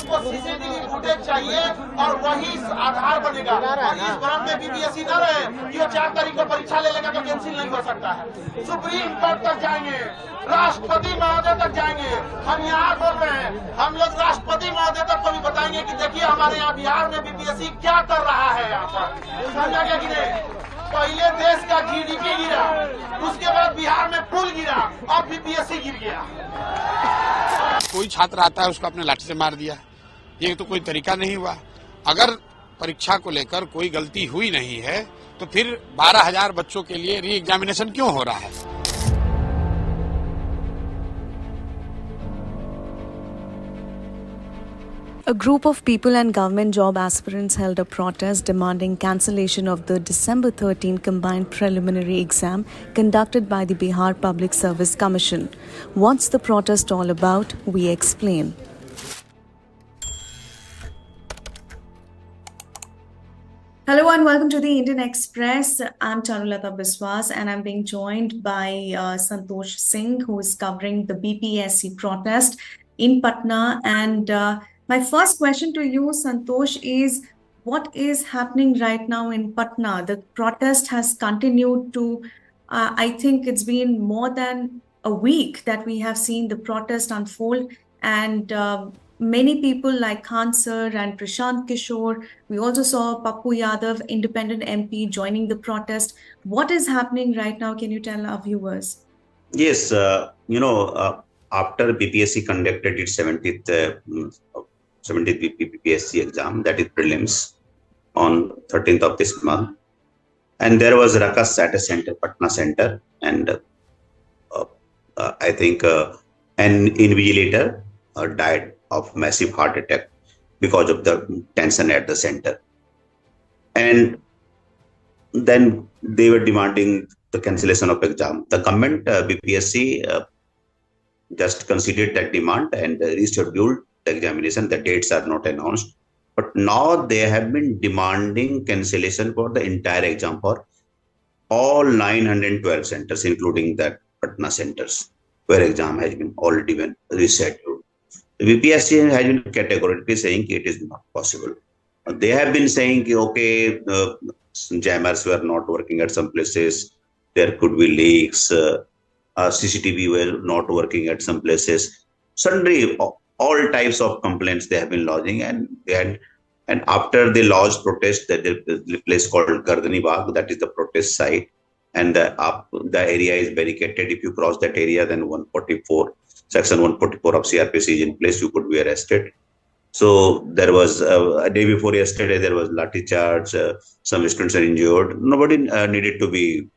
लोग को CCTV footage चाहिए और वही आधार बनेगा। और इस भ्रम में बीपीएससी न रहे कि वो 4 तारीख को परीक्षा ले लेगा तो कैंसिल नहीं हो सकता है। सुप्रीम कोर्ट तक जाएंगे, राष्ट्रपति महोदय तक जाएंगे। हम यहाँ बोल रहे हैं, हम लोग राष्ट्रपति महोदय तक को भी बताएंगे कि देखिए हमारे यहाँ बिहार में बीपीएससी क्या कर रहा है। यहाँ पर समझा क्या कि नहीं, पहले देश का जीडीपी गिरा, उसके बाद बिहार में पुल गिरा, अब बीपीएससी गिर गया। कोई छात्र आता है उसको अपने लाठी से मार दिया, ये तो कोई तरीका नहीं हुआ। अगर परीक्षा को लेकर कोई गलती हुई नहीं है तो फिर 12,000 बच्चों के लिए री एग्जामिनेशन क्यों हो रहा है? A group of people and government job aspirants held a protest demanding cancellation of the December 13 combined preliminary exam conducted by the Bihar Public Service Commission. What's the protest all about? We explain. Hello and welcome to the Indian Express. I'm Charulata Biswas and I'm being joined by Santosh Singh, who is covering the BPSC protest in Patna. And my first question to you, Santosh, is what is happening right now in Patna? The protest has continued to, I think it's been more than a week that we have seen the protest unfold, and many people like Khan Sir and Prashant Kishore. We also saw Pappu Yadav, independent MP, joining the protest. What is happening right now? Can you tell our viewers? Yes, after BPSC conducted its 70th BPSC exam, that is prelims, on 13th of this month, and there was ruckus at a center, Patna center, and I think an invigilator died of massive heart attack because of the tension at the center. And then they were demanding the cancellation of exam. The government, BPSC, just considered that demand and rescheduled the examination. The dates are not announced, but now they have been demanding cancellation for the entire exam for all 912 centers, including the Patna centers, where exam has been already been rescheduled. The BPSC has been categorically saying it is not possible. They have been saying, okay, jammers were not working at some places, there could be leaks, CCTV were not working at some places. Sundry, all types of complaints they have been lodging, and after they lodged protest, the place called Gardani Bagh, that is the protest site, and the area is barricaded. If you cross that area, then section 144 of CRPC is in place, you could be arrested. So there was a day before yesterday, there was lathi charge, some students are injured. Nobody needed to be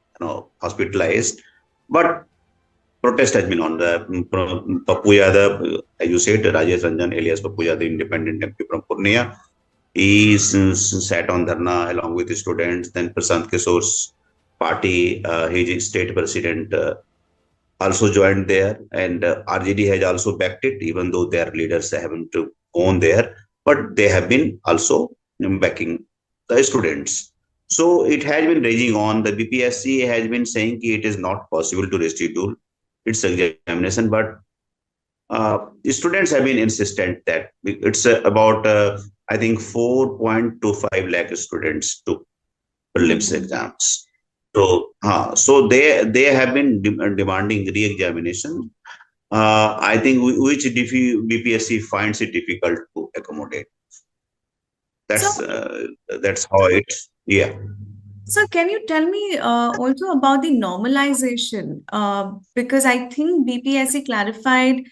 hospitalized, but protest has been on. The Pappu Yadav, as you said, Rajesh Ranjan alias Pappu Yadav, independent MP from Purnia, he sat on dharna along with the students. Then Prashant Kishore's party, his state president, also joined there, and RJD has also backed it, even though their leaders haven't gone there, but they have been also backing the students. So it has been raging on. The BPSC has been saying it is not possible to reschedule its examination, but the students have been insistent that it's about I think 4.25 lakh students took prelims exams. So they have been demanding re-examination. I think which BPSC finds it difficult to accommodate. That's how it's, yeah. So can you tell me also about the normalization? Because I think BPSC clarified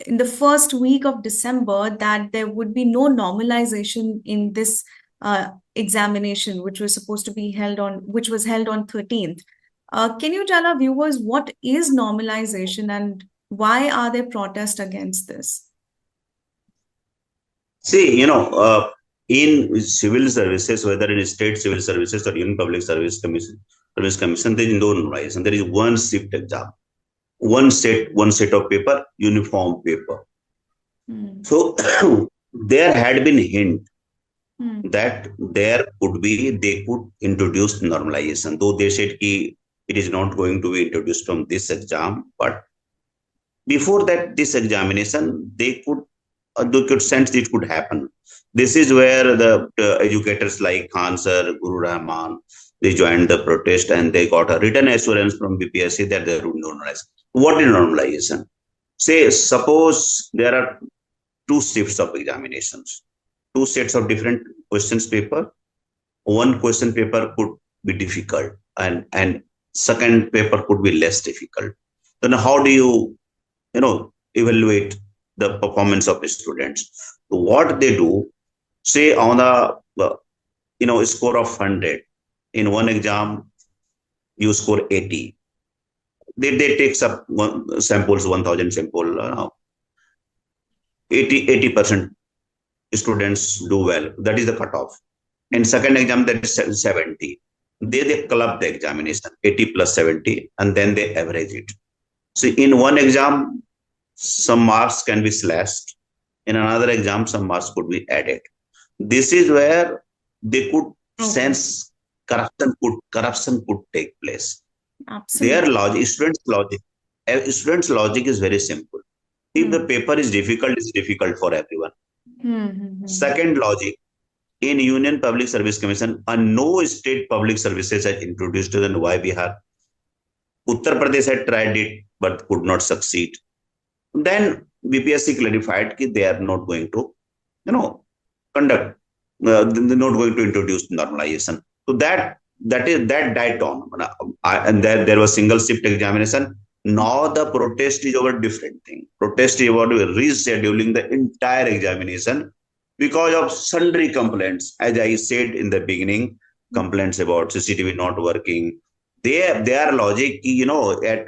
in the first week of December that there would be no normalization in this examination, which was supposed to be held on 13th. Can you tell our viewers what is normalization and why are there protests against this? See, in civil services, whether in state civil services or in public service commission, there is no normalization. There is one shift exam, one set of paper, uniform paper. So there had been hint that they could introduce normalization, though they said it is not going to be introduced from this exam, but before that, this examination, they could they could sense it could happen. This is where the educators like Khan sir, Guru Rahman, they joined the protest and they got a written assurance from BPSC that they would normalize. What is normalization? Say, suppose there are two shifts of examinations, two sets of different questions paper. One question paper could be difficult and second paper could be less difficult. Then how do evaluate the performance of the students? So what they do, say on a score of 100 in one exam, you score 80. They take up samples, 1000 sample, 80% students do well. That is the cutoff. In second exam, that is 70. They club the examination, 80 plus 70, and then they average it. So in one exam, some marks can be slashed. In another exam, some marks could be added. This is where they could sense corruption could take place. Absolutely. Their logic, students' logic is very simple. If the paper is difficult, it's difficult for everyone. Second logic, in Union Public Service Commission, no state public services has introduced it, and why Bihar? Uttar Pradesh had tried it but could not succeed. Then BPSC clarified that they are not going to, conduct. They're not going to introduce normalization. So that died on, and there was single shift examination. Now the protest is over different thing. Protest is about rescheduling the entire examination because of sundry complaints. As I said in the beginning, complaints about CCTV not working. Their logic,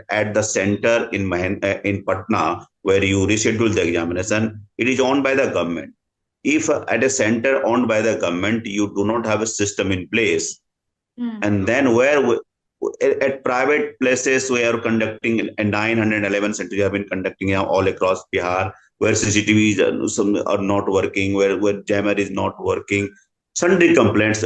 at the center in Patna, where you reschedule the examination, it is owned by the government. If at a center owned by the government, you do not have a system in place, and then at private places we are conducting 911 centers, we have been conducting all across Bihar, where CCTVs are not working, where jammer is not working, sundry complaints,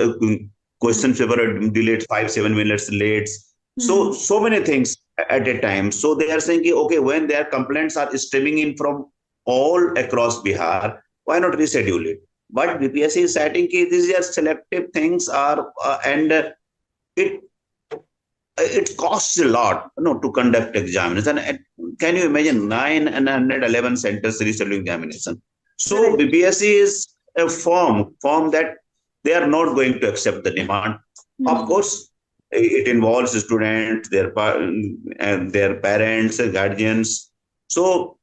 question paper are delayed 5-7 minutes late. So many things at a time. So they are saying, okay, when their complaints are streaming in from all across Bihar, why not reschedule it? But BPSC is citing these are selective things and it costs a lot, to conduct examination. And can you imagine 911 centers rescheduling examination? So BPSC is a firm that they are not going to accept the demand. Of course, it involves students, their parents, guardians. So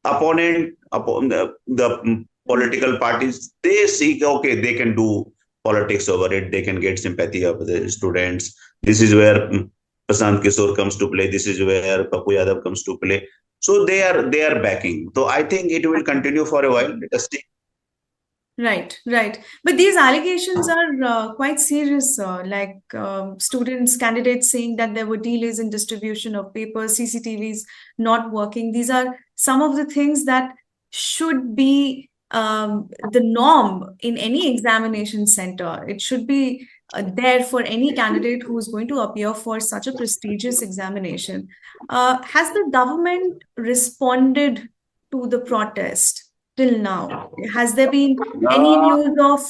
upon the political parties, they see, okay, they can do politics over it. They can get sympathy of the students. This is where Prashant Kishore comes to play. This is where Papu Yadav comes to play. So they are backing. So I think it will continue for a while. Let us see. Right. But these allegations are quite serious, like candidates saying that there were delays in distribution of papers, CCTVs not working. These are some of the things that should be the norm in any examination center. It should be there for any candidate who is going to appear for such a prestigious examination. Has the government responded to the protest till now? Has there been any news of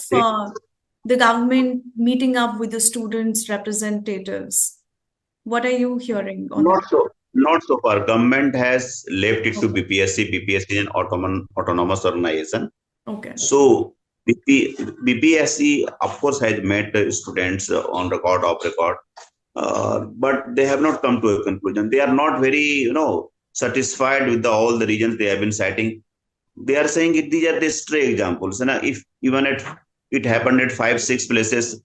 the government meeting up with the students' representatives? What are you hearing on that? Not so far. Government has left it to BPSC. BPSC is an autonomous organization. Okay. So BPSC, of course, has met students on record, off record, but they have not come to a conclusion. They are not very, satisfied with all the reasons they have been citing. They are saying these are the stray examples. And if even it happened at 5-6 places,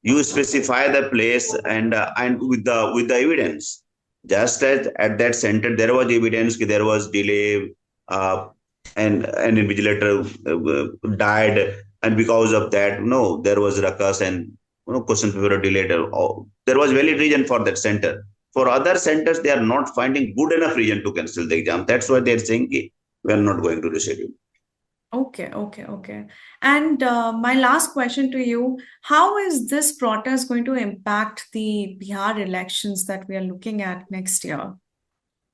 you specify the place and with the evidence. Just as at that center there was evidence there was delay, and an invigilator died, and because of that, there was ruckus and question paper delayed. There was valid reason for that center. For other centers, they are not finding good enough reason to cancel the exam. That's why they're saying we are not going to reschedule. Okay. And my last question to you, how is this protest going to impact the Bihar elections that we are looking at next year?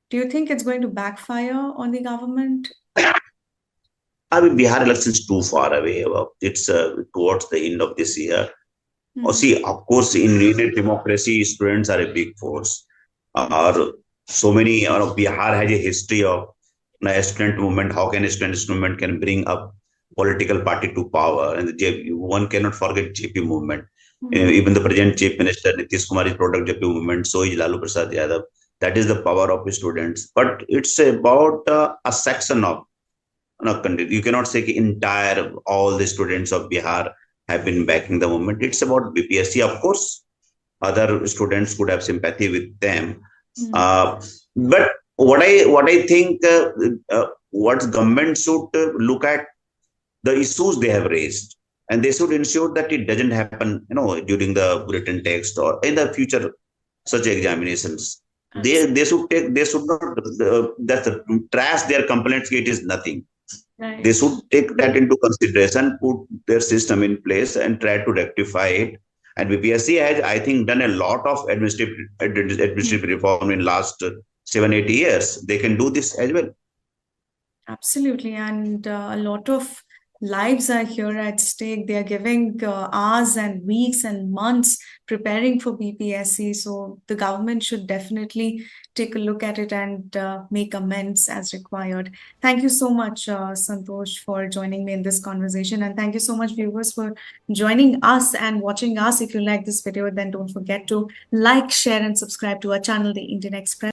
Do you think it's going to backfire on the government? I mean, Bihar elections too far away. It's towards the end of this year. See, of course, in Indian democracy, students are a big force. Or so many, Bihar has a history of student movement. How can a student movement can bring up political party to power? And one cannot forget JP movement. Even the present chief minister Nitish Kumar is product JP movement. So is Lalu Prasad Yadav. That is the power of students. But it's about a section of country. You cannot say entire all the students of Bihar have been backing the movement. It's about BPSC, of course. Other students could have sympathy with them, but what I think, what government should look at the issues they have raised, and they should ensure that it doesn't happen, during the written text or in the future such examinations. They should not trash their complaints. It is nothing. Right. They should take that into consideration, put their system in place, and try to rectify it. And BPSC has, I think, done a lot of administrative reform in last 7-8 years. They can do this as well. Absolutely, and a lot of lives are here at stake. They are giving hours and weeks and months preparing for BPSC. So the government should definitely take a look at it and make amends as required. Thank you so much, Santosh, for joining me in this conversation. And thank you so much, viewers, for joining us and watching us. If you like this video, then don't forget to like, share, and subscribe to our channel, The Indian Express.